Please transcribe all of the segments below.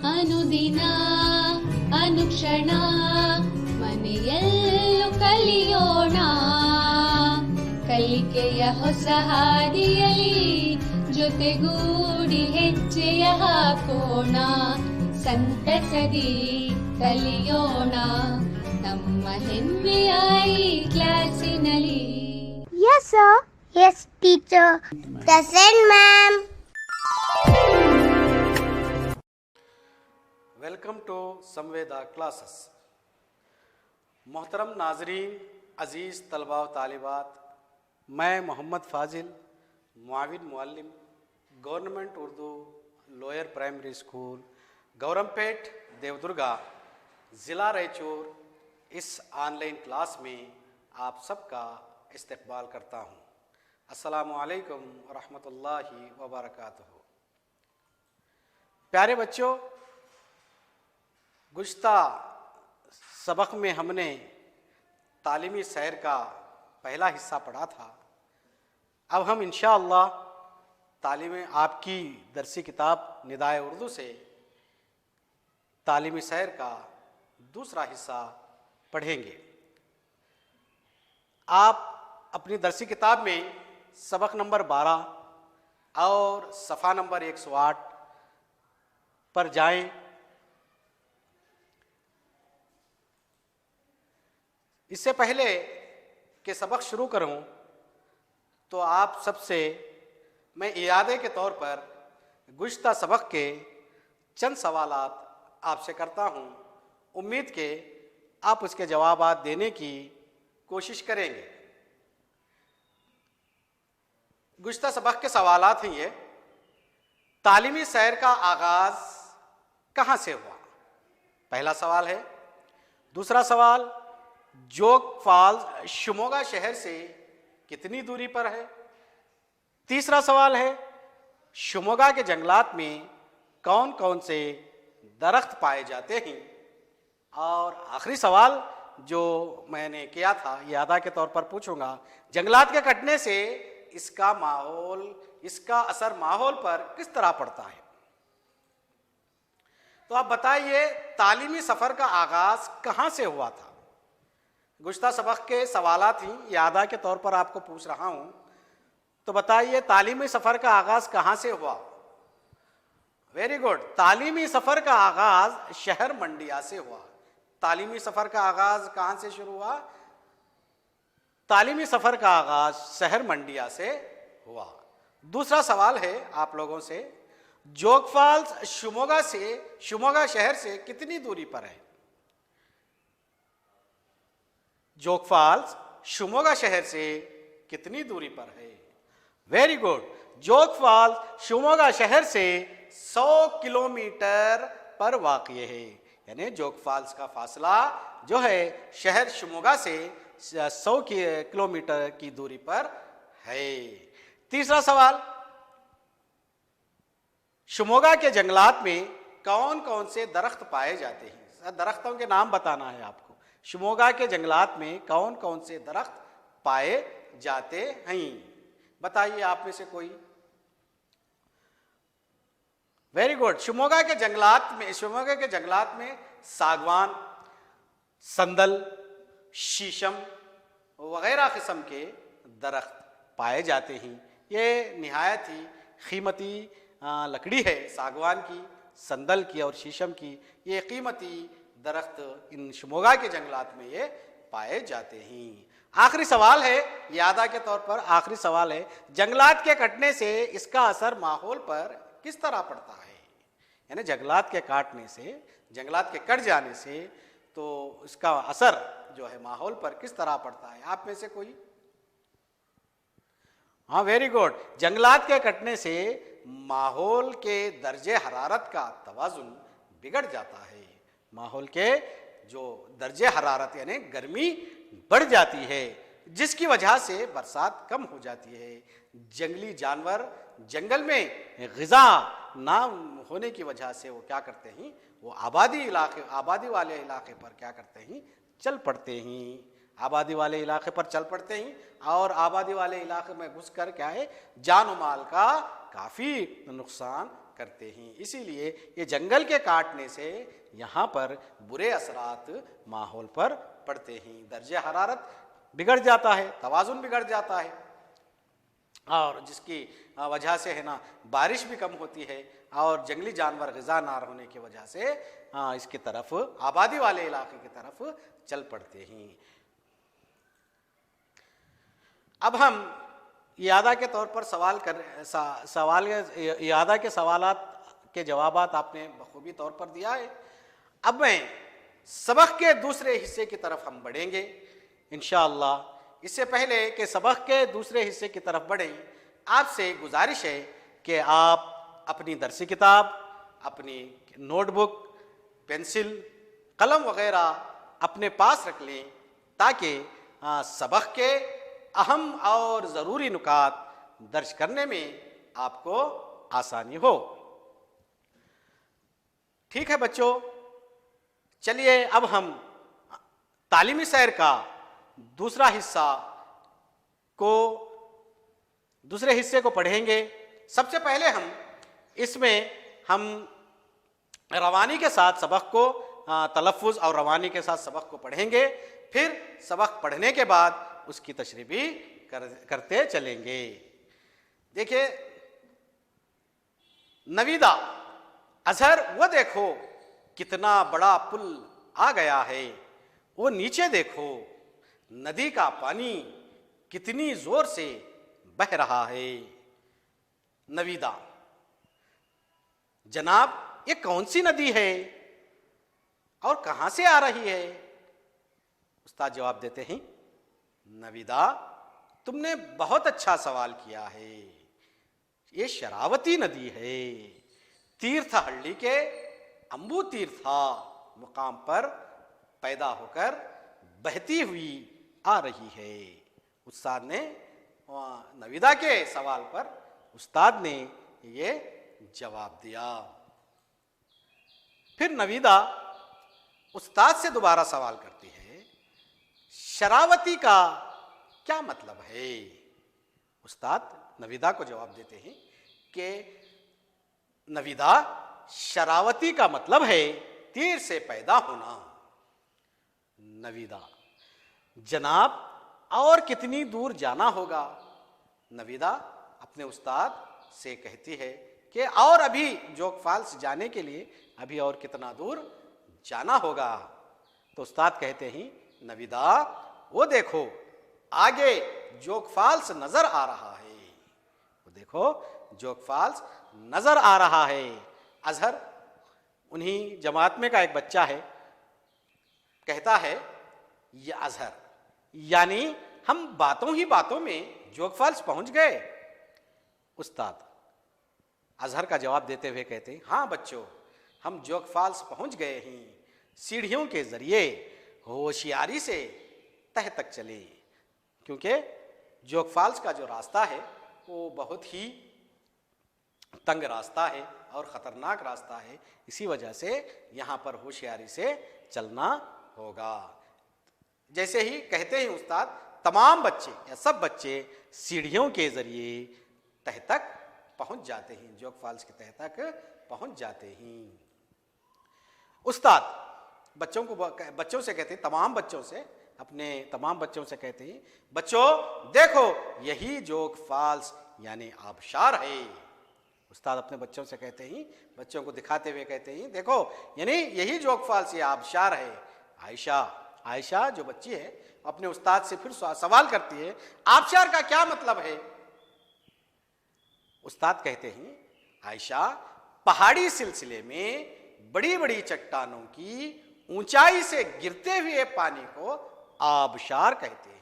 ಅನುದಿನ ಅನುಕ್ಷಣ ಮನೆಯಲ್ಲೂ ಕಲಿಯೋಣ ಕಲಿಕೆಯ ಹೊಸ ಹಾದಿಯಲಿ ಜೊತೆಗೂಡಿ ಹೆಜ್ಜೆಯ ಹಾಕೋಣ ಸಂತಸದಿ ಕಲಿಯೋಣ ನಮ್ಮ ಹೆಮ್ಮೆಯ ಈ ಕ್ಲಾಸಿನಲ್ಲಿ. Yes, sir. Yes, teacher. Present, ma'am. Welcome to Samveda classes. मोहतरम नाजरीन, अज़ीज़ तलबा व तालिबात, मैं मोहम्मद फ़ाज़िल मुआविन मुअल्लिम government Urdu lower primary school Gouramapet Devadurga ज़िला रायचूर इस ऑनलाइन क्लास में आप सबका इस्तकबाल करता हूँ. अस्सलामु अलैकुम व रहमतुल्लाहि व बरकातुहू. प्यारे बच्चों, गुज़श्ता सबक में हमने तालीमी सैर का पहला हिस्सा पढ़ा था. अब हम इंशाअल्लाह तालीमी आपकी दरसी किताब निदाए उर्दू से तालीमी सैर का दूसरा हिस्सा पढ़ेंगे. आप अपनी दरसी किताब में सबक नंबर 12 और सफ़ा नंबर 108 पर जाएं. इससे पहले कि सबक शुरू करूं तो आप सबसे मैं इयादे के तौर पर गुज़श्ता सबक के चंद सवालात आपसे करता हूं. उम्मीद के आप उसके जवाबात देने की कोशिश करेंगे. गुज़श्ता सबक के सवालात हैं ये. तालीमी सैर का आगाज़ कहाँ से हुआ? पहला सवाल है. दूसरा सवाल, जोग फॉल्स शिमोगा शहर से कितनी दूरी पर है? तीसरा सवाल है, शिमोगा के जंगलात में कौन कौन से दरख्त पाए जाते हैं? और आखिरी सवाल जो मैंने किया था यादा के तौर पर पूछूंगा, जंगलात के कटने से इसका असर माहौल पर किस तरह पड़ता है? तो आप बताइए, तालीमी सफ़र का आगाज़ कहाँ से हुआ था? गुज़श्ता सबक के सवालात ही यादा के तौर पर आपको पूछ रहा हूँ. तो बताइए, तालीमी सफ़र का आगाज़ कहाँ से हुआ? Very good. तालीमी सफ़र का आगाज़ शहर मंडिया से हुआ. तालीमी सफ़र का आगाज़ कहाँ से शुरू हुआ? तालीमी सफ़र का आगाज़ शहर मंडिया से हुआ. दूसरा सवाल है आप लोगों से, जोग फॉल्स शिमोगा शहर से कितनी दूरी पर है? जोग फॉल्स शिमोगा शहर से कितनी दूरी पर है? Very good. जोग फॉल्स शिमोगा शहर से 100 किलोमीटर पर वाक़ है. यानी जोग फॉल्स का फासला जो है शहर शिमोगा से 100 किलोमीटर की दूरी पर है. तीसरा सवाल, शिमोगा के जंगलात में कौन कौन से दरख्त पाए जाते हैं? दरख्तों के नाम बताना है आपको. शिमोगा के जंगलात में कौन कौन से दरख्त पाए जाते हैं? बताइए आप में से कोई. Very good. शिमोगा के जंगलात में सागवान, संदल, शीशम वगैरह किस्म के दरख्त पाए जाते हैं. ये निहायत ही कीमती लकड़ी है. सागवान की, संदल की और शीशम की ये कीमती दरख्त इन शिमोगा के जंगलात में ये पाए जाते हैं. आखिरी सवाल है, यादा के तौर पर आखिरी सवाल है, जंगलात के कटने से इसका असर माहौल पर किस तरह पड़ता है? यानी जंगलात के काटने से, जंगलात के कट जाने से तो इसका असर जो है माहौल पर किस तरह पड़ता है? आप में से कोई? हाँ, वेरी गुड. जंगलात के कटने से माहौल के दर्जे हरारत का तवाजुन बिगड़ जाता है. माहौल के जो दर्जे हरारत यानी गर्मी बढ़ जाती है, जिसकी वजह से बरसात कम हो जाती है. जंगली जानवर जंगल में ग़िज़ा ना होने की वजह से वो क्या करते हैं, वो आबादी वाले इलाके पर क्या करते हैं, चल पड़ते हैं. आबादी वाले इलाके पर चल पड़ते हैं और आबादी वाले इलाके में घुसकर क्या है, जान माल का काफ़ी नुकसान करते हैं। इसीलिए ये जंगल के काटने से यहाँ पर बुरे असरात माहौल पर पड़ते हैं। दर्जे हरारत बिगड़ जाता है, तवाज़ुन बिगड़ जाता है, और जिसकी वजह से है ना बारिश भी कम होती है, और जंगली जानवर ग़िज़ा ना होने की वजह से इसकी तरफ, आबादी वाले इलाके की तरफ चल पड़ते हैं। अब हम यादा के तौर पर यादा के सवालात के जवाबात आपने बखूबी तौर पर दिया है। अब मैं सबक के दूसरे हिस्से की तरफ हम बढ़ेंगे इंशाअल्लाह। इससे पहले कि सबक के दूसरे हिस्से की तरफ बढ़ें, आपसे गुजारिश है कि आप अपनी दरसी किताब, अपनी नोटबुक, पेंसिल, कलम वगैरह अपने पास रख लें, ताकि सबक के अहम और ज़रूरी नुकात दर्ज करने में आपको आसानी हो। ठीक है बच्चों, चलिए अब हम तालीमी सैर का दूसरे हिस्से को पढ़ेंगे। सबसे पहले हम रवानी के साथ सबक को, तलफ़्फ़ुज़ और रवानी के साथ सबक को पढ़ेंगे। फिर सबक पढ़ने के बाद उसकी तशरीह भी करते चलेंगे। देखिए, नवीदा, अजहर वो देखो कितना बड़ा पुल आ गया है, वो नीचे देखो नदी का पानी कितनी जोर से बह रहा है। नवीदा, जनाब ये कौन सी नदी है और कहां से आ रही है? उस्ताद जवाब देते हैं, नवीदा तुमने बहुत अच्छा सवाल किया है, ये शरावती नदी है। तीर्थहल्ली के अंबू तीर्था मुकाम पर पैदा होकर बहती हुई आ रही है। उस्ताद ने नवीदा के सवाल पर उस्ताद ने ये जवाब दिया। फिर नवीदा उस्ताद से दोबारा सवाल करती है, शरावती का क्या मतलब है? उस्ताद नवीदा को जवाब देते हैं कि नवीदा, शरावती का मतलब है तीर से पैदा होना। नवीदा, जनाब और कितनी दूर जाना होगा? नवीदा अपने उस्ताद से कहती है कि और अभी जोग फॉल्स जाने के लिए अभी और कितना दूर जाना होगा? तो उस्ताद कहते हैं, नवीदा वो देखो आगे जोग फॉल्स नजर आ रहा है, वो देखो जोग फॉल्स नजर आ रहा है। अजहर, उन्हीं जमात में का एक बच्चा है, कहता है, ये अजहर यानी हम बातों ही बातों में जोग फॉल्स पहुंच गए। उस्ताद अजहर का जवाब देते हुए कहते हैं, हाँ बच्चों, हम जोग फॉल्स पहुंच गए हैं। सीढ़ियों के जरिए होशियारी से तह तक चले, क्योंकि जोग फॉल्स का जो रास्ता है वो बहुत ही तंग रास्ता है और ख़तरनाक रास्ता है। इसी वजह से यहाँ पर होशियारी से चलना होगा। जैसे ही कहते हैं उस्ताद, तमाम बच्चे या सब बच्चे सीढ़ियों के जरिए तह तक पहुंच जाते हैं, जोग फॉल्स के तह तक पहुंच जाते हैं। उस्ताद बच्चों से कहते हैं, तमाम बच्चों से, अपने तमाम बच्चों से कहते हैं, बच्चों देखो यही जोग फॉल्स यानी आबशार है। उस्ताद अपने बच्चों से कहते हैं, बच्चों को दिखाते हुए कहते हैं, देखो यानी यही जोग फॉल्स ये आबशार है। आयशा जो बच्ची है अपने उस्ताद से फिर सवाल करती है, आबशार का क्या मतलब है? उस्ताद कहते हैं, आयशा, पहाड़ी सिलसिले में बड़ी बड़ी चट्टानों की ऊंचाई से गिरते हुए पानी को आबशार कहते हैं।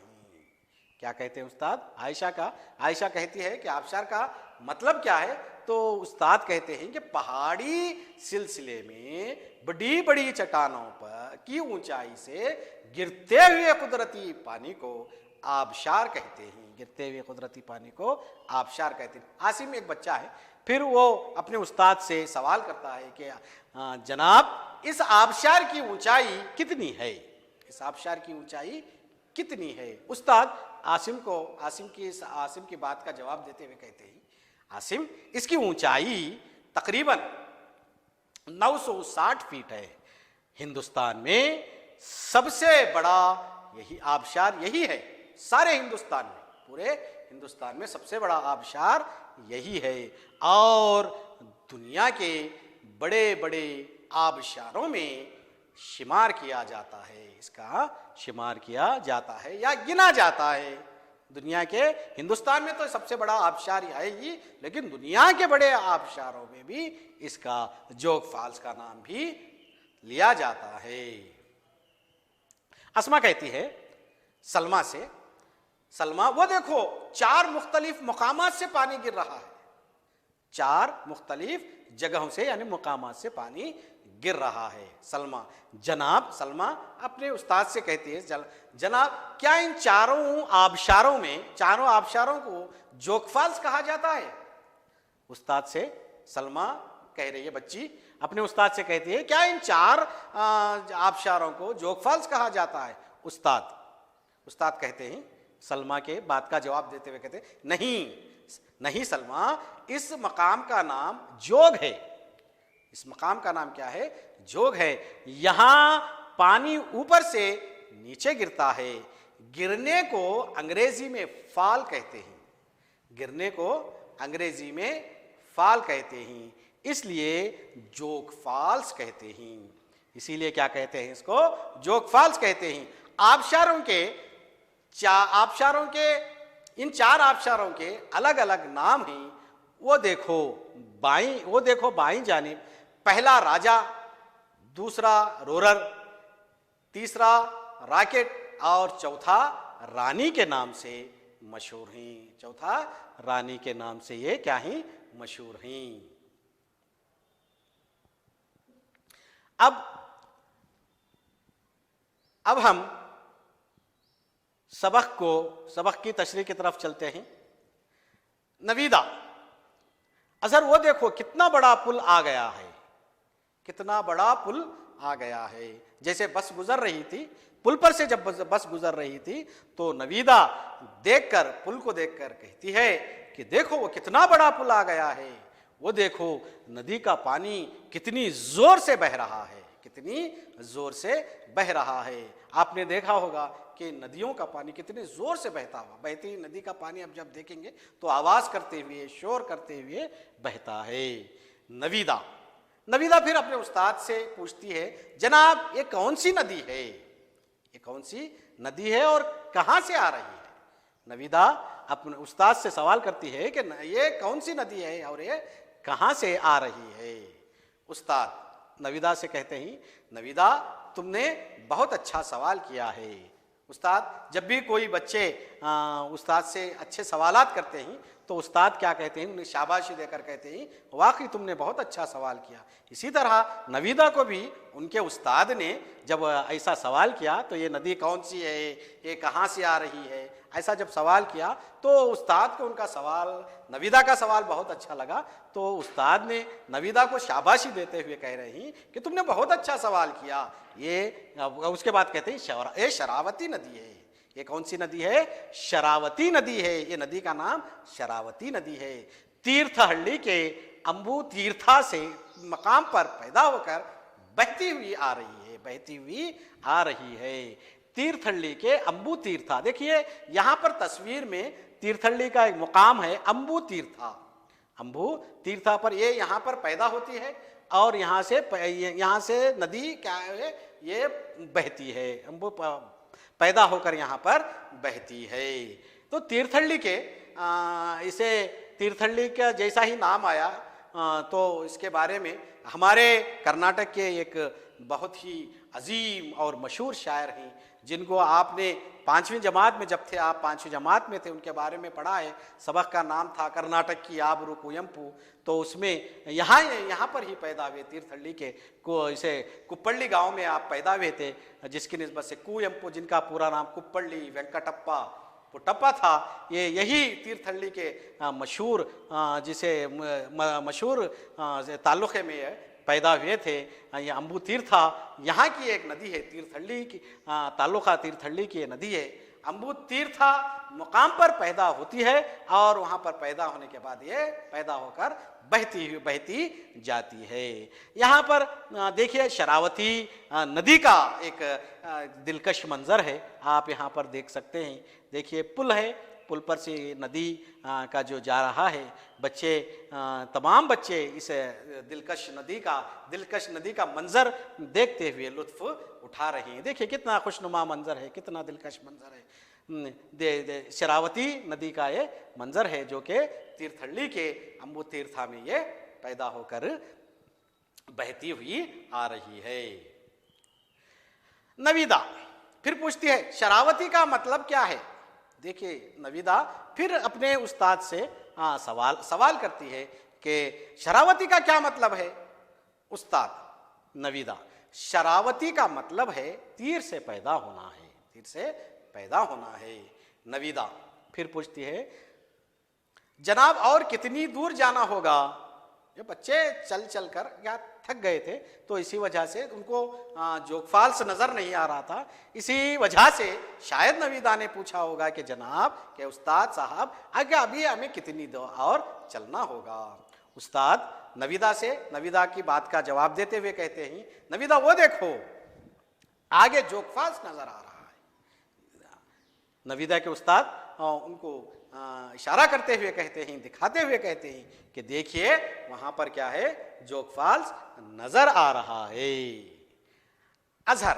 क्या कहते हैं उस्ताद? आयशा कहती है कि आबशार का मतलब क्या है? तो उस्ताद कहते हैं कि पहाड़ी सिलसिले में बड़ी बड़ी चट्टानों पर की ऊंचाई से गिरते हुए कुदरती पानी को आबशार कहते हैं। गिरते हुए कुदरती पानी को आबशार कहते हैं। आसिम एक बच्चा है, फिर वो अपने उस्ताद से सवाल करता है कि जनाब इस आबशार की ऊंचाई कितनी है? इस आबशार की ऊंचाई कितनी है? उस्ताद आसिम की बात का जवाब देते हुए कहते हैं, आसिम, इसकी ऊंचाई तकरीबन 960 फीट है। हिंदुस्तान में सबसे बड़ा यही आबशार यही है, सारे हिंदुस्तान में, पूरे हिंदुस्तान में सबसे बड़ा आबशार यही है। और दुनिया के बड़े बड़े आबशारों में शुमार किया जाता है, इसका शुमार किया जाता है या गिना जाता है। दुनिया के, हिंदुस्तान में तो सबसे बड़ा आबशार है ही, लेकिन दुनिया के बड़े आबशारों में भी इसका जोग फॉल्स का नाम भी लिया जाता है। अस्मा कहती है सलमा से, सलमा वो देखो 4 मुख्तलिफ मकामात से पानी गिर रहा है, 4 मुख्तलिफ जगहों से यानी मकामात से पानी गिर रहा है। सलमा, जनाब, सलमा अपने उस्ताद से कहती है, जनाब क्या इन चारों आबशारों में, चारों आबशारों को जोग फॉल्स कहा जाता है? उस्ताद से सलमा कह रही है, बच्ची अपने उस्ताद से कहती है, क्या इन 4 आबशारों को जोग फॉल्स कहा जाता है? उस्ताद कहते हैं, सलमा के बात का जवाब देते हुए कहते हैं, नहीं सलमा, इस मकाम का नाम जोग है। इस मकाम का नाम क्या है? जोग है। यहां पानी ऊपर से नीचे गिरता है। गिरने को अंग्रेजी में फॉल कहते हैं, गिरने को अंग्रेजी में फॉल कहते हैं, इसलिए जोग फॉल्स कहते हैं। इसीलिए क्या कहते हैं इसको? जोग फॉल्स कहते हैं। आबशारों के इन 4 आबशारों के अलग अलग नाम हैं। वो देखो बाईं जानिब, पहला राजा, दूसरा रोरर, तीसरा रॉकेट और चौथा रानी के नाम से मशहूर हैं। चौथा रानी के नाम से ये क्या हैं? मशहूर हैं। अब हम सबक की तशरीह की तरफ चलते हैं। नवीदा, अजहर वो देखो कितना बड़ा पुल आ गया है, कितना बड़ा पुल आ गया है। जैसे बस गुजर रही थी, पुल पर से जब बस गुजर रही थी तो नवीदा पुल को देखकर कहती है कि देखो वो कितना बड़ा पुल आ गया है। वो देखो नदी का पानी कितनी जोर से बह रहा है, कितनी जोर से बह रहा है। आपने देखा होगा कि नदियों का पानी कितने जोर से बहता हुआ, बहती नदी का पानी आप जब देखेंगे तो आवाज करते हुए, शोर करते हुए बहता है। नवीदा फिर अपने उस्ताद से पूछती है, जनाब ये कौन सी नदी है? ये कौन सी नदी है और कहां से आ रही है? नवीदा अपने उस्ताद से सवाल करती है कि ये कौन सी नदी है और ये कहां से आ रही है? उस्ताद नवीदा से कहते हैं, नवीदा तुमने बहुत अच्छा सवाल किया है। उस्ताद जब भी कोई बच्चे उस्ताद से अच्छे सवालात करते हैं तो उस्ताद क्या कहते हैं? उन्हें शाबाशी देकर कहते हैं, वाकई तुमने बहुत अच्छा सवाल किया। इसी तरह नवीदा को भी उनके उस्ताद ने जब ऐसा सवाल किया तो ये नदी कौन सी है, ये कहाँ से आ रही है, ऐसा जब सवाल किया तो उस्ताद को उनका सवाल, नवीदा का सवाल बहुत अच्छा लगा। तो उस्ताद ने नवीदा को शाबाशी देते हुए कह रहे हैं कि तुमने बहुत अच्छा सवाल किया। ये उसके बाद कहते हैं ये शरावती नदी है। ये कौन सी नदी है? शरावती नदी है। ये नदी का नाम शरावती नदी है। तीर्थहल्ली के अंबू तीर्था से मकाम पर पैदा होकर बहती हुई आ रही है, बहती हुई आ रही है। तीर्थहल्ली के अंबू तीर्था, देखिए यहां पर तस्वीर में तीर्थहल्ली का एक मुकाम है अंबू तीर्था। अंबू तीर्था पर ये यहां पर पैदा होती है और यहां से नदी क्या है, ये बहती है, अंबू पैदा होकर यहां पर बहती है। तो तीर्थहल्ली के इसे तीर्थहल्ली का जैसा ही नाम आया तो इसके बारे में हमारे कर्नाटक के एक बहुत ही अजीम और मशहूर शायर हैं जिनको आपने 5वीं जमात में, जब थे आप 5वीं जमात में थे, उनके बारे में पढ़ा है। सबक का नाम था कर्नाटक की आबरू कुयम्पू। तो उसमें यहाँ पर ही पैदा हुए तीर्थहल्ली के इसे कुप्पल्ली गांव में आप पैदा हुए थे, जिसकी निस्बत से कुयम्पू, जिनका पूरा नाम कुप्पल्ली वेंकटप्पा पुट्टप्पा था, ये यही तीर्थहल्ली के मशहूर जिसे मशहूर ताल्लुक़े में पैदा हुए थे। ये अंबू तीर्था यहाँ की एक नदी है, तीर्थहल्ली की ताल्लुका तीर्थहल्ली की नदी है। अम्बु तीर्था मुकाम पर पैदा होती है और वहां पर पैदा होने के बाद ये पैदा होकर बहती जाती है। यहाँ पर देखिए शरावती नदी का एक दिलकश मंजर है, आप यहाँ पर देख सकते हैं। देखिए पुल है, पुल पर से नदी का जो जा रहा है, बच्चे तमाम बच्चे इस दिलकश नदी का मंजर देखते हुए लुत्फ उठा रहे हैं। देखिए कितना खुशनुमा मंजर है, कितना दिलकश मंजर है। शरावती नदी का ये मंजर है जो कि तीर्थहल्ली के अम्बु तीर्था में ये पैदा होकर बहती हुई आ रही है। नविदा फिर पूछती है शरावती का मतलब क्या है। देखिए नविदा फिर अपने उस्ताद से सवाल करती है कि शरावती का क्या मतलब है। उस्ताद नविदा, शरावती का मतलब है तीर से पैदा होना है, तीर से पैदा होना है। नविदा फिर पूछती है जनाब और कितनी दूर जाना होगा। ये बच्चे चल चल कर या थक गए थे तो इसी वजह से उनको जोग फॉल्स नजर नहीं आ रहा था, इसी वजह से शायद नविदा ने पूछा होगा कि जनाब के उस्ताद साहब आगे अभी हमें कितनी दूर और चलना होगा। उस्ताद नविदा की बात का जवाब देते हुए कहते हैं नविदा वो देखो आगे जोग फॉल्स नजर आ रहा है। नविदा के उस्ताद उनको इशारा करते हुए कहते हैं, दिखाते हुए कहते हैं कि देखिए वहां पर क्या है, जोग फॉल्स नजर आ रहा है। अजहर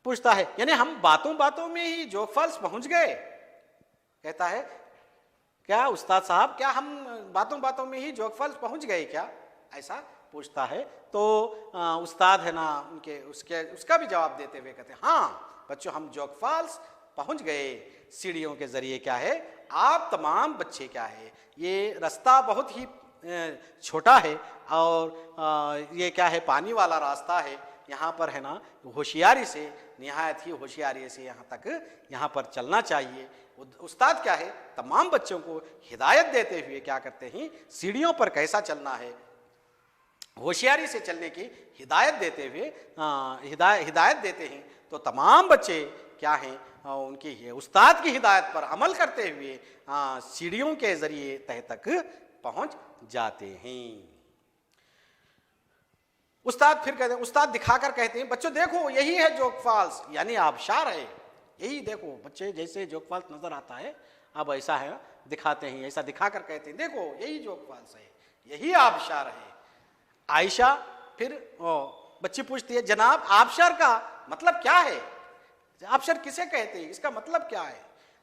पूछता है यानी हम बातों बातों में ही जोग फॉल्स पहुंच गए। कहता है क्या उस्ताद साहब, क्या हम बातों बातों में ही जोग फॉल्स पहुंच गए क्या, ऐसा पूछता है। तो उस्ताद है ना उसका भी जवाब देते हुए कहते हैं हाँ बच्चों हम जोग फॉल्स पहुंच गए। सीढ़ियों के जरिए क्या है, आप तमाम बच्चे क्या है, ये रास्ता बहुत ही छोटा है और ये क्या है पानी वाला रास्ता है। यहाँ पर है ना होशियारी से, निहायत ही होशियारी से यहाँ पर चलना चाहिए। उस्ताद क्या है तमाम बच्चों को हिदायत देते हुए क्या करते हैं, सीढ़ियों पर कैसा चलना है होशियारी से चलने की हिदायत देते हुए हिदायत देते हैं। तो तमाम बच्चे क्या हैं उनकी उस्ताद की हिदायत पर अमल करते हुए सीढ़ियों के जरिए तह तक पहुंच जाते हैं। उस्ताद फिर कहते हैं, उस्ताद दिखाकर कहते हैं बच्चों देखो यही है जोग फॉल्स, यानी आबशार है, यही देखो। बच्चे जैसे जोग फॉल्स नजर आता है अब ऐसा है दिखाते हैं, ऐसा दिखाकर कहते हैं देखो यही जोग फॉल्स है, यही आबशार है। आयशा फिर बच्ची पूछती है जनाब आबशार का मतलब क्या है, आबशार किसे कहते हैं, इसका मतलब क्या है।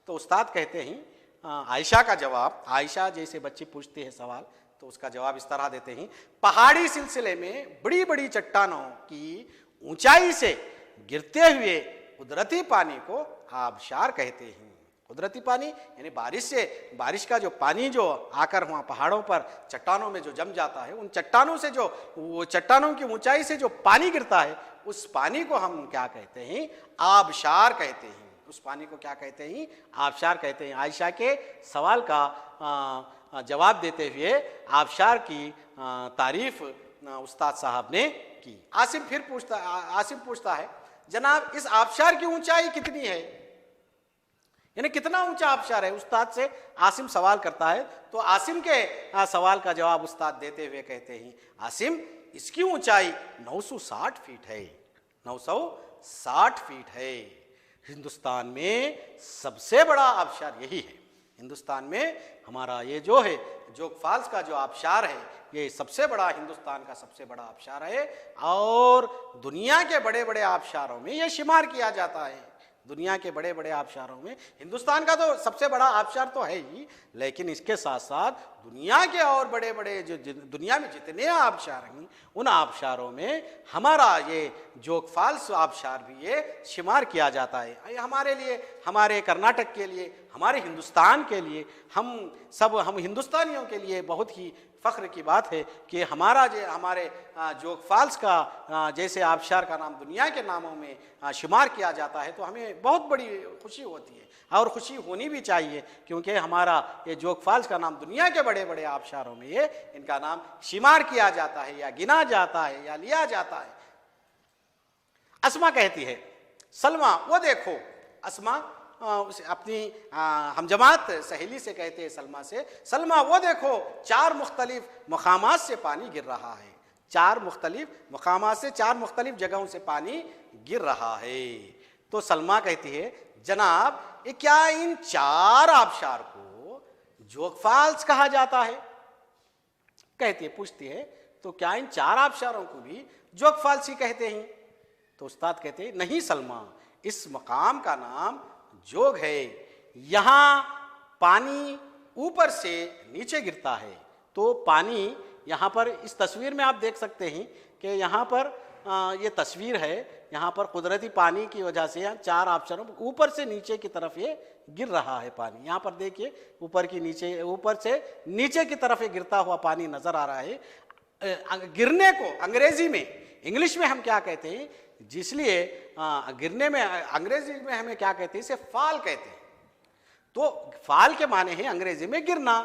तो उस्ताद कहते हैं आयशा का जवाब, आयशा जैसे बच्ची पूछती है सवाल तो उसका जवाब इस तरह देते हैं, पहाड़ी सिलसिले में बड़ी बड़ी चट्टानों की ऊंचाई से गिरते हुए कुदरती पानी को आबशार कहते हैं। कुदरती पानी यानी बारिश का जो पानी जो आकर वहाँ पहाड़ों पर चट्टानों में जो जम जाता है, उन चट्टानों से जो वो चट्टानों की ऊंचाई से जो पानी गिरता है उस पानी को हम क्या कहते हैं, आबशार कहते हैं। उस पानी को क्या कहते हैं, आबशार कहते हैं। आयशा के सवाल का जवाब देते हुए आबशार की तारीफ उस्ताद साहब ने की। आसिम पूछता है जनाब इस आबशार की ऊंचाई कितनी है, यानी कितना ऊंचा आबशार है। उस्ताद से आसिम सवाल करता है तो आसिम के सवाल का जवाब उस्ताद देते हुए कहते हैं आसिम इसकी ऊंचाई 960 फीट है, 960 फीट है। हिंदुस्तान में सबसे बड़ा आबशार यही है। हिंदुस्तान में हमारा ये जो है जोग फॉल्स का जो आबशार है ये सबसे बड़ा, हिंदुस्तान का सबसे बड़ा आबशार है और दुनिया के बड़े बड़े आबशारों में ये शुमार किया जाता है। दुनिया के बड़े बड़े आबशारों में हिंदुस्तान का तो सबसे बड़ा आबशार तो है ही, लेकिन इसके साथ साथ दुनिया के और बड़े बड़े जो दुनिया में जितने आबशार हैं उन आबशारों में हमारा ये जोग फॉल्स आबशार भी ये शुमार किया जाता है। हमारे लिए, हमारे कर्नाटक के लिए, हमारे हिंदुस्तान के लिए, हम हिंदुस्तानियों के लिए बहुत ही फ़ख्र की बात है कि हमारे जोग फॉल्स का जैसे आबशार का नाम दुनिया के नामों में शुमार किया जाता है तो हमें बहुत बड़ी खुशी होती है और खुशी होनी भी चाहिए, क्योंकि हमारा ये जोग फॉल्स का नाम दुनिया के बड़े बड़े आबशारों में ये इनका नाम शुमार किया जाता है या गिना जाता है या लिया जाता है। अस्मा कहती है सलमा वो देखो, अस्मा अपनी हमजमात सहेली से कहते हैं सलमा से, सलमा वो देखो 4 मुख्तलिफ मकामात से पानी गिर रहा है, 4 मुख्तलिफ मकामात से 4 मुख्तलिफ जगहों से पानी गिर रहा है। तो सलमा कहती है जनाब ये क्या इन 4 आबशार को जोग फॉल्स कहा जाता है? कहती है, पूछती है तो क्या इन 4 आबशारों को भी जोग फॉल्स ही कहते हैं? तो उस्ताद कहते हैं नहीं सलमा, इस मकाम का नाम जोग है, यहाँ पानी ऊपर से नीचे गिरता है। तो पानी यहाँ पर इस तस्वीर में आप देख सकते हैं कि यहाँ पर ये तस्वीर है, यहाँ पर कुदरती पानी की वजह से यहाँ 4 आबशारों ऊपर से नीचे की तरफ ये गिर रहा है पानी। यहाँ पर देखिए ऊपर से नीचे की तरफ ये गिरता हुआ पानी नजर आ रहा है। गिरने को अंग्रेजी में, इंग्लिश में हम क्या कहते हैं, जिसलिए गिरने में अंग्रेजी में हमें क्या कहते हैं, इसे फाल कहते हैं। तो फाल के माने हैं अंग्रेजी में गिरना।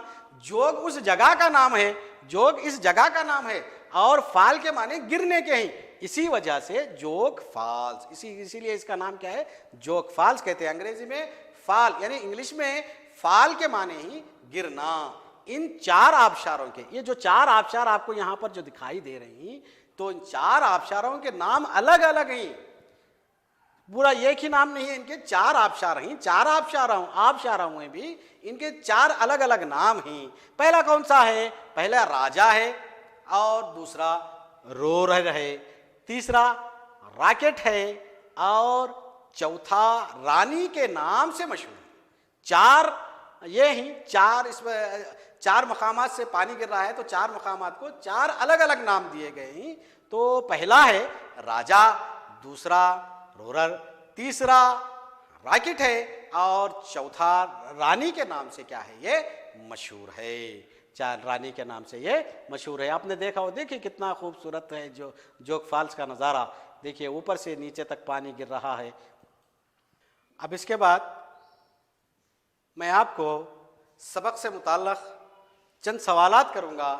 जोग उस जगह का नाम है, जोग इस जगह का नाम है, और फाल के माने गिरने के हैं। इसी वजह से जोग फॉल्स, इसीलिए इसका नाम क्या है, जोग फॉल्स कहते हैं। अंग्रेजी में फाल यानी इंग्लिश में फाल के माने ही गिरना। इन 4 आबशारों के, ये जो 4 आबशार आपको यहाँ पर जो दिखाई दे रही हैं, तो इन 4 आबशारों के नाम अलग अलग हैं, पूरा एक ही नाम नहीं है, इनके 4 आबशार हैं। 4 आबशारों में भी इनके 4 अलग अलग नाम हैं। पहला कौन सा है? पहला राजा है, और दूसरा रोरर है, तीसरा रॉकेट है, और चौथा रानी के नाम से मशहूर है। 4 ये ही 4 इसमें 4 मकामात से पानी गिर रहा है, तो 4 मकामात को 4 अलग अलग नाम दिए गए हैं। तो पहला है राजा, दूसरा रोरर, तीसरा रॉकेट है, और चौथा रानी के नाम से क्या है, ये मशहूर है। 4 रानी के नाम से ये मशहूर है। आपने देखा हो, देखिए कितना खूबसूरत है जो जोग फॉल्स का नज़ारा। देखिए ऊपर से नीचे तक पानी गिर रहा है। अब इसके बाद मैं आपको सबक से मुताल्लिक़ चंद सवालात करूँगा।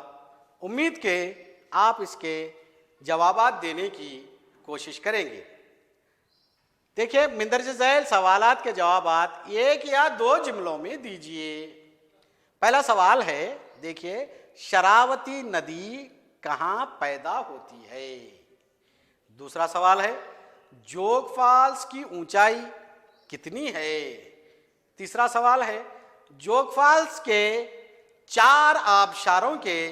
उम्मीद के आप इसके जवाबात देने की कोशिश करेंगे। देखिए मिंदरज झैल सवालात के जवाबात 1 या 2 जुमलों में दीजिए। पहला सवाल है, देखिए शरावती नदी कहाँ पैदा होती है? दूसरा सवाल है, जोग फॉल्स की ऊंचाई कितनी है? तीसरा सवाल है, जोग फॉल्स के 4 आबशारों के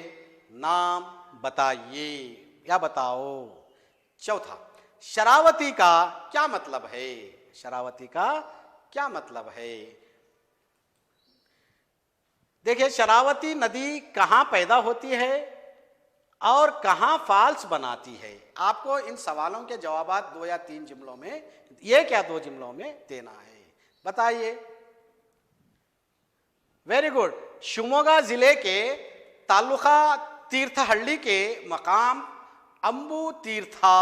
नाम बताइए या बताओ। चौथा, शरावती का क्या मतलब है? शरावती का क्या मतलब है? देखिए शरावती नदी कहाँ पैदा होती है और कहाँ फॉल्स बनाती है? आपको इन सवालों के जवाबात 2 या 3 जुमलों में, 1 या 2 जुमलों में देना है। बताइए। Very good. शिवमोगा जिले के तालुका तीर्थहल्ली के मकाम अंबु तीर्था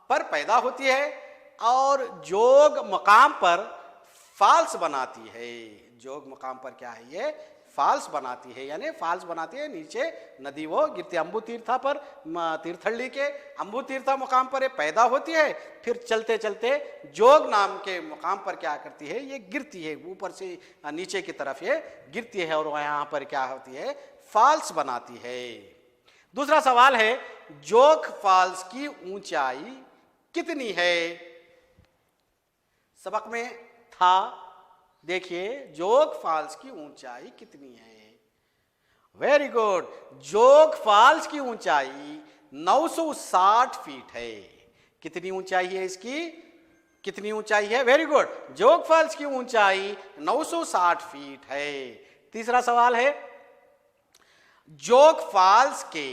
पर पैदा होती है और जोग मकाम पर फॉल्स बनाती है। जोग मकाम पर क्या है, ये फॉल्स बनाती है, यानी फॉल्स बनाती है। नीचे नदी वो गिरती है अंबु तीर्था पर, तीर्थहल्ली के अंबु तीर्था मुकाम पर ये पैदा होती है, फिर चलते चलते जोग नाम के मुकाम पर क्या करती है, ये गिरती है, ऊपर से नीचे की तरफ ये गिरती है और यहाँ पर क्या होती है, फॉल्स बनाती है। दूसरा सवाल है, जोग फॉल्स की ऊंचाई कितनी है? सबक में था, देखिए जोग फॉल्स की ऊंचाई कितनी है। Very good. जोग फॉल्स की ऊंचाई 960 फीट है। कितनी ऊंचाई है इसकी? कितनी ऊंचाई है? Very good. जोग फॉल्स की ऊंचाई 960 फीट है। तीसरा सवाल है, जोग फॉल्स के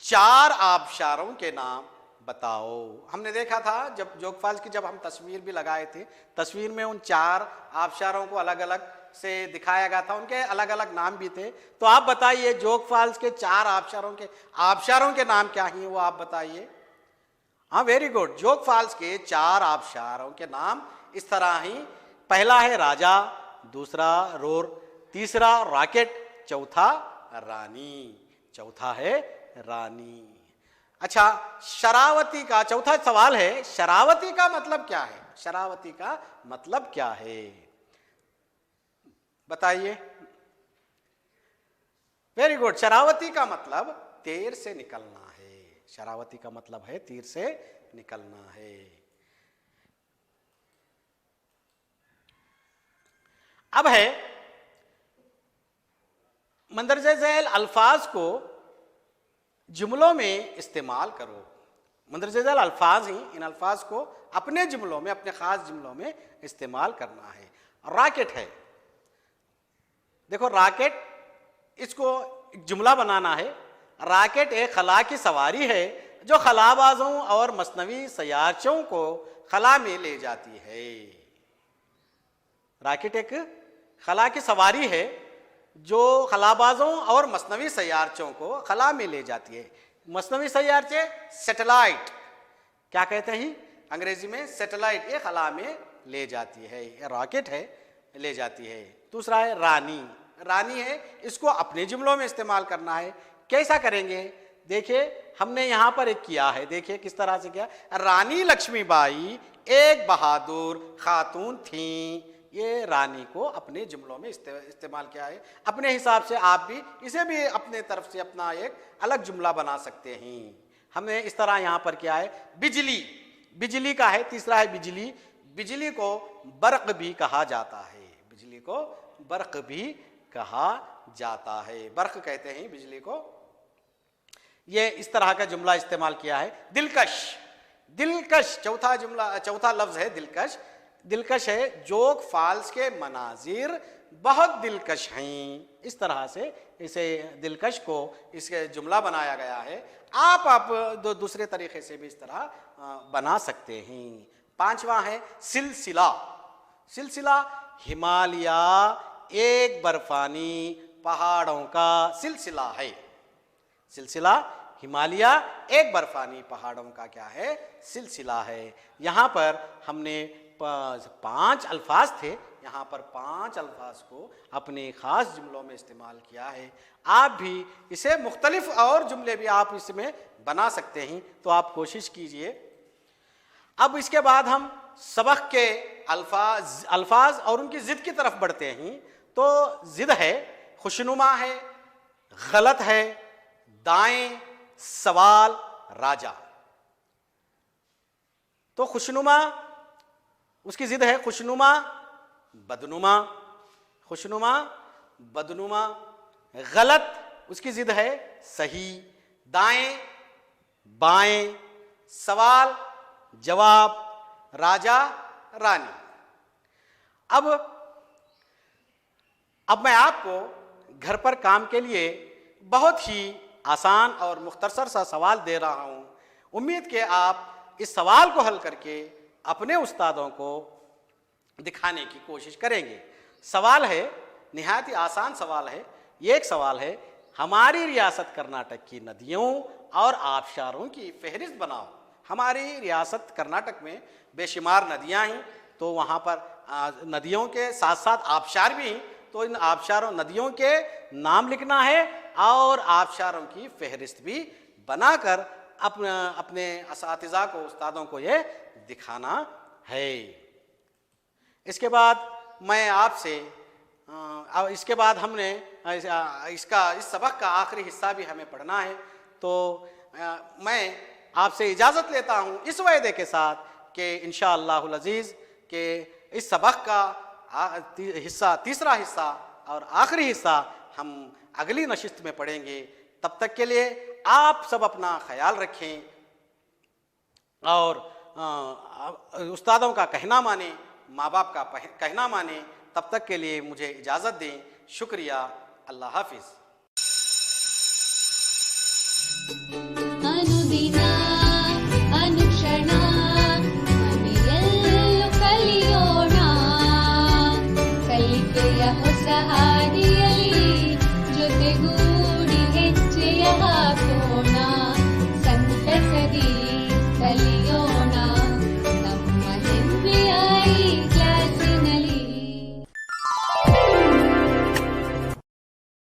4 आबशारों के नाम बताओ। हमने देखा था जब जोग फॉल्स की जब हम तस्वीर भी लगाए थे, तस्वीर में उन 4 आबशारों को अलग अलग से दिखाया गया था, उनके अलग अलग नाम भी थे। तो आप बताइए जोग फॉल्स के 4 आबशारों के नाम क्या हैं, वो आप बताइए। हाँ वेरी गुड। जोग फॉल्स के 4 आबशारों के नाम इस तरह ही, पहला है राजा, दूसरा रोर, तीसरा रॉकेट, चौथा रानी। चौथा है रानी। अच्छा, शरावती का चौथा सवाल है, शरावती का मतलब क्या है? शरावती का मतलब क्या है? बताइए। Very good. शरावती का मतलब तीर से निकलना है। शरावती का मतलब है तीर से निकलना है। अब है मंदरजे झैल अल्फाज को जुमलों में इस्तेमाल करो। मंदरजे झैल अल्फाज ही, इन अल्फाज को अपने जुमलों में, अपने खास जुमलों में इस्तेमाल करना है। रॉकेट है, देखो रॉकेट, इसको एक जुमला बनाना है। रॉकेट एक खला की सवारी है जो खलाबाजों और मसनवी सयारचों को खला में ले जाती है। रॉकेट एक खला की सवारी है जो खलाबाजों और मसनवी सयारचों को खला में ले जाती है। मसनवी सयारचे सैटेलाइट, क्या कहते हैं अंग्रेजी में, सैटेलाइट, ये खला में ले जाती है। ये रॉकेट है, ले जाती है। दूसरा है रानी। रानी है, इसको अपने जुमलों में इस्तेमाल करना है। कैसा करेंगे? देखिए हमने यहां पर एक किया है, देखिए किस तरह से किया। रानी लक्ष्मीबाई एक बहादुर खातून थी। ये रानी को अपने जुमलों में इस्तेमाल किया है। अपने हिसाब से आप भी इसे भी अपने तरफ से अपना एक अलग जुमला बना सकते हैं। हमने इस तरह यहां पर किया है। बिजली, बिजली का है। तीसरा है बिजली। बिजली को बर्क भी कहा जाता है। बिजली को बर्क भी कहा जाता है। बर्क कहते हैं बिजली को। ये इस तरह का जुमला इस्तेमाल किया है। दिलकश, दिलकश चौथा जुमला, चौथा लफ्ज है दिलकश। दिलकश है, जोक फाल्स के मनाजिर बहुत दिलकश हैं। इस तरह से इसे दिलकश को इसके जुमला बनाया गया है। आप दूसरे तरीके से भी इस तरह बना सकते हैं। पांचवा है सिलसिला। सिलसिला हिमालय एक बर्फानी पहाड़ों का सिलसिला है। सिलसिला हिमालय एक बर्फानी पहाड़ों का क्या है? सिलसिला है। यहाँ पर हमने 5 अल्फाज थे, यहाँ पर 5 अल्फाज को अपने खास जुमलों में इस्तेमाल किया है। आप भी इसे मुख्तलिफ और जुमले भी आप इसमें बना सकते हैं, तो आप कोशिश कीजिए। अब इसके बाद हम सबक के अल्फाज और उनकी जिद की तरफ बढ़ते हैं। तो जिद है, खुशनुमा है, गलत है, दाएं, सवाल, राजा। तो खुशनुमा, उसकी जिद है खुशनुमा, बदनुमा। खुशनुमा, बदनुमा। गलत, उसकी जिद है सही। दाएं, बाएं, सवाल, जवाब, राजा, रानी। अब मैं आपको घर पर काम के लिए बहुत ही आसान और मुख्तसर सा सवाल दे रहा हूं। उम्मीद के आप इस सवाल को हल करके अपने उस्तादों को दिखाने की कोशिश करेंगे। सवाल है, निहायत ही आसान सवाल है। ये एक सवाल है, हमारी रियासत कर्नाटक की नदियों और आबशारों की फहरिस्त बनाओ। हमारी रियासत कर्नाटक में बेशुमार नदियां हैं, तो वहाँ पर नदियों के साथ साथ आबशार भी हैं। तो इन आबशारों, नदियों के नाम लिखना है और आबशारों की फहरिस्त भी बनाकर अपने असातिज़ा को, उस्तादों को ये दिखाना है। इसके बाद मैं आपसे इसके बाद हमने इस सबक का आखिरी हिस्सा भी हमें पढ़ना है। तो मैं आपसे इजाज़त लेता हूँ इस वायदे के साथ कि इंशाअल्लाहुल अज़ीज़ के इस सबक का हिस्सा, तीसरा हिस्सा और आखिरी हिस्सा हम अगली नशिस्त में पढ़ेंगे। तब तक के लिए आप सब अपना ख्याल रखें और उस्तादों का कहना माने, माँ बाप का कहना माने। तब तक के लिए मुझे इजाज़त दें। शुक्रिया। अल्लाह हाफिज़। अनुदिना